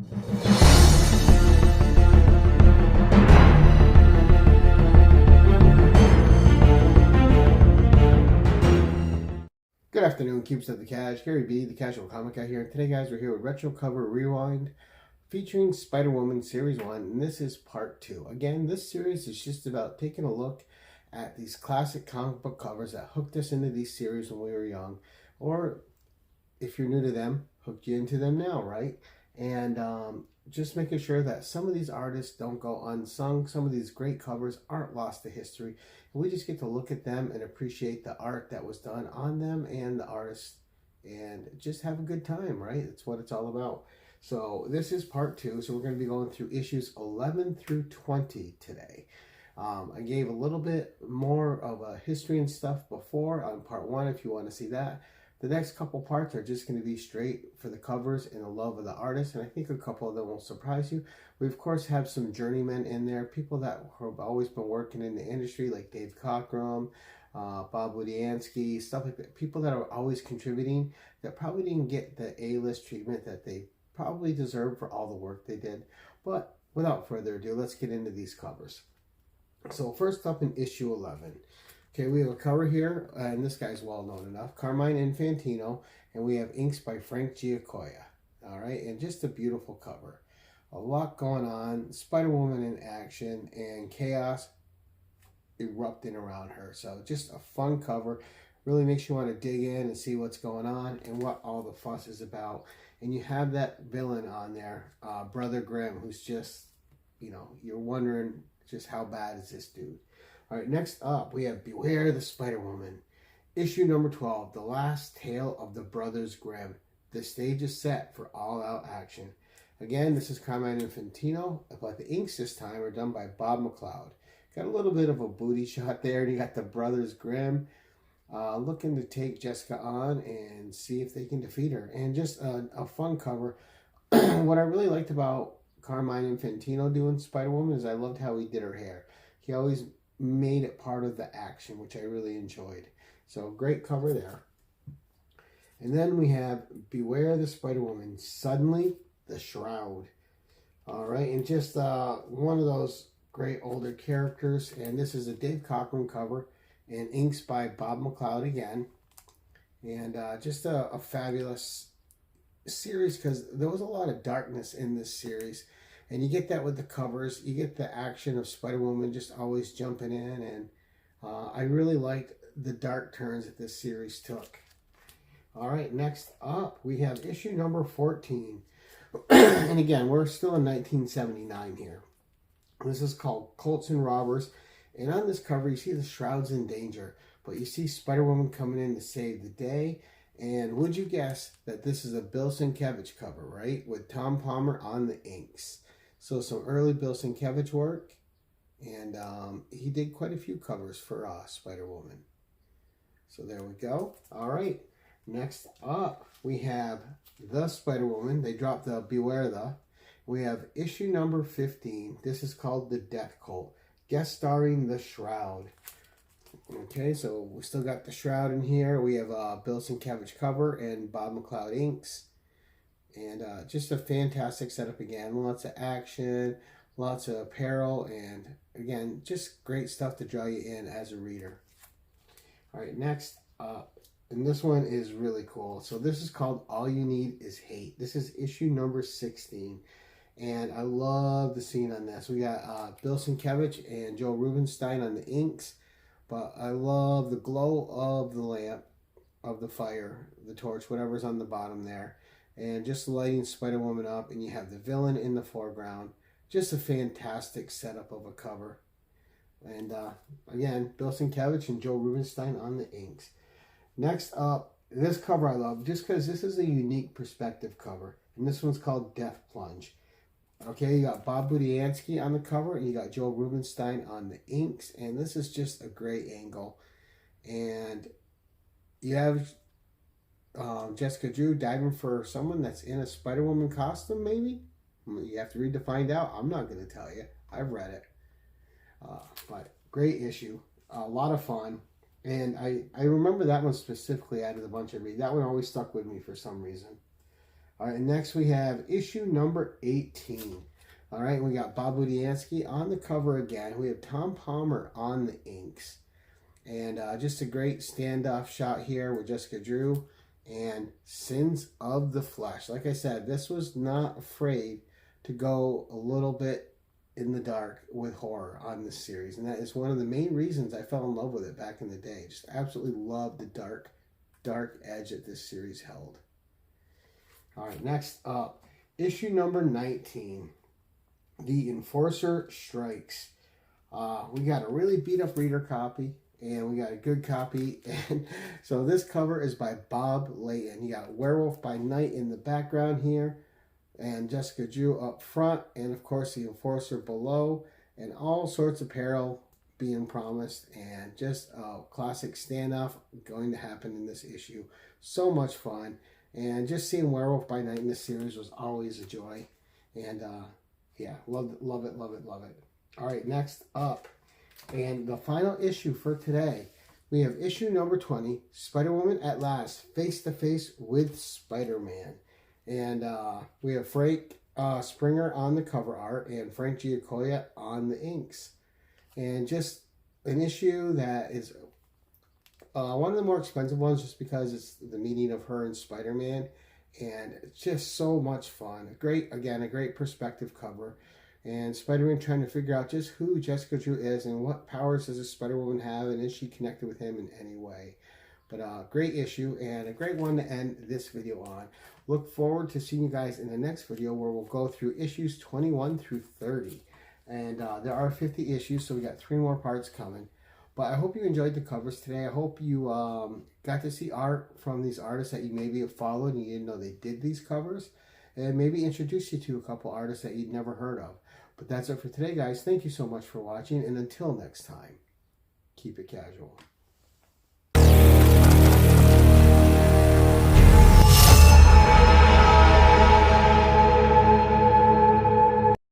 Good afternoon, Keeps of the Cash. Gary B, the Casual Comic Guy here. Today, guys, we're here with Retro Cover Rewind featuring Spider-Woman Series 1, and this is Part 2. Again, this series is just about taking a look at these classic comic book covers that hooked us into these series when we were young, or if you're new to them, hooked you into them now, right? And just making sure that some of these artists don't go unsung. Some of these great covers aren't lost to history. And we just get to look at them and appreciate the art that was done on them and the artists and just have a good time, right? That's what it's all about. So this is part 2. So we're going to be going through issues 11 through 20 today. I gave a little bit more of a history and stuff before on part 1 if you want to see that. The next couple parts are just going to be straight for the covers and the love of the artist, and I think a couple of them will surprise you. We, of course, have some journeymen in there, people that have always been working in the industry, like Dave Cockrum, Bob Budiansky, stuff like that. People that are always contributing that probably didn't get the A-list treatment that they probably deserve for all the work they did. But without further ado, let's get into these covers. So first up in issue 11. Okay, we have a cover here, and this guy's well known enough, Carmine Infantino, and we have inks by Frank Giacoia. All right, and just a beautiful cover. A lot going on, Spider-Woman in action, and chaos erupting around her. So just a fun cover. Really makes you want to dig in and see what's going on and what all the fuss is about. And you have that villain on there, Brother Grimm, who's just, you're wondering just how bad is this dude. All right, next up, we have Beware the Spider-Woman. Issue number 12, The Last Tale of the Brothers Grimm. The stage is set for all-out action. Again, this is Carmine Infantino, but the inks this time are done by Bob McLeod. Got a little bit of a booty shot there, and you got the Brothers Grimm looking to take Jessica on and see if they can defeat her. And just a fun cover. What I really liked about Carmine Infantino doing Spider-Woman is I loved how he did her hair. He always made it part of the action, which I really enjoyed. So great cover there. And then we have Beware the Spider-Woman, Suddenly the Shroud. All right, and just one of those great older characters. And this is a Dave Cockrum cover and inks by Bob McLeod again. And just a fabulous series because there was a lot of darkness in this series. And you get that with the covers. You get the action of Spider-Woman just always jumping in. And I really liked the dark turns that this series took. All right, next up, we have issue number 14. And again, we're still in 1979 here. This is called Colts and Robbers. And on this cover, you see the Shroud's in danger. But you see Spider-Woman coming in to save the day. And would you guess that this is a Bill Sienkiewicz cover, right? With Tom Palmer on the inks. So some early Bill Sienkiewicz work, and he did quite a few covers for Spider-Woman. So there we go. All right, next up we have the Spider-Woman. They dropped the Beware the. We have issue number 15. This is called The Death Cult, guest starring the Shroud. Okay, so we still got the Shroud in here. We have Bill Sienkiewicz cover and Bob McLeod inks. And just a fantastic setup again. Lots of action, lots of apparel, and again, just great stuff to draw you in as a reader. All right, next up, and this one is really cool. So this is called All You Need Is Hate. This is issue number 16. And I love the scene on this. We got Bill Sienkiewicz and Joe Rubenstein on the inks. But I love the glow of the lamp, of the fire, the torch, whatever's on the bottom there. And just lighting Spider-Woman up, and you have the villain in the foreground. Just a fantastic setup of a cover. And again, Bill Sienkiewicz and Joe Rubenstein on the inks. Next up, this cover I love, just because this is a unique perspective cover. And this one's called Death Plunge. Okay, you got Bob Budiansky on the cover, and you got Joe Rubenstein on the inks. And this is just a great angle. And you have Jessica Drew diving for someone that's in a Spider-Woman costume, maybe? You have to read to find out. I'm not going to tell you. I've read it. But great issue. A lot of fun. And I remember that one specifically out of the bunch of read. That one always stuck with me for some reason. All right, and next we have issue number 18. All right, we got Bob Budiansky on the cover again. We have Tom Palmer on the inks. And just a great standoff shot here with Jessica Drew and Sins of the Flesh. Like I said, this was not afraid to go a little bit in the dark with horror on this series. And that is one of the main reasons I fell in love with it back in the day. Just absolutely loved the dark edge that this series held. All right, next up, issue number 19, The Enforcer Strikes. We got a really beat up reader copy, and we got a good copy. And so this cover is by Bob Layton. You got Werewolf by Night in the background here, and Jessica Drew up front, and of course the Enforcer below, and all sorts of peril being promised, and just a classic standoff going to happen in this issue. So much fun. And just seeing Werewolf by Night in this series was always a joy. And yeah, love it. All right, next up, and the final issue for today, we have issue number 20, Spider-Woman at Last, Face to Face with Spider-Man. And we have Frank Springer on the cover art and Frank Giacoia on the inks. And just an issue that is one of the more expensive ones, just because it's the meeting of her and Spider-Man, and it's just so much fun. A great perspective cover, and Spider-Man trying to figure out just who Jessica Drew is and what powers does a Spider-Woman have, and is she connected with him in any way. But great issue, and a great one to end this video on. Look forward to seeing you guys in the next video, where we'll go through issues 21 through 30. And there are 50 issues, so we got 3 more parts coming. But I hope you enjoyed the covers today. I hope you got to see art from these artists that you maybe have followed and you didn't know they did these covers. And maybe introduce you to a couple artists that you'd never heard of. But that's it for today, guys. Thank you so much for watching. And until next time, keep it casual.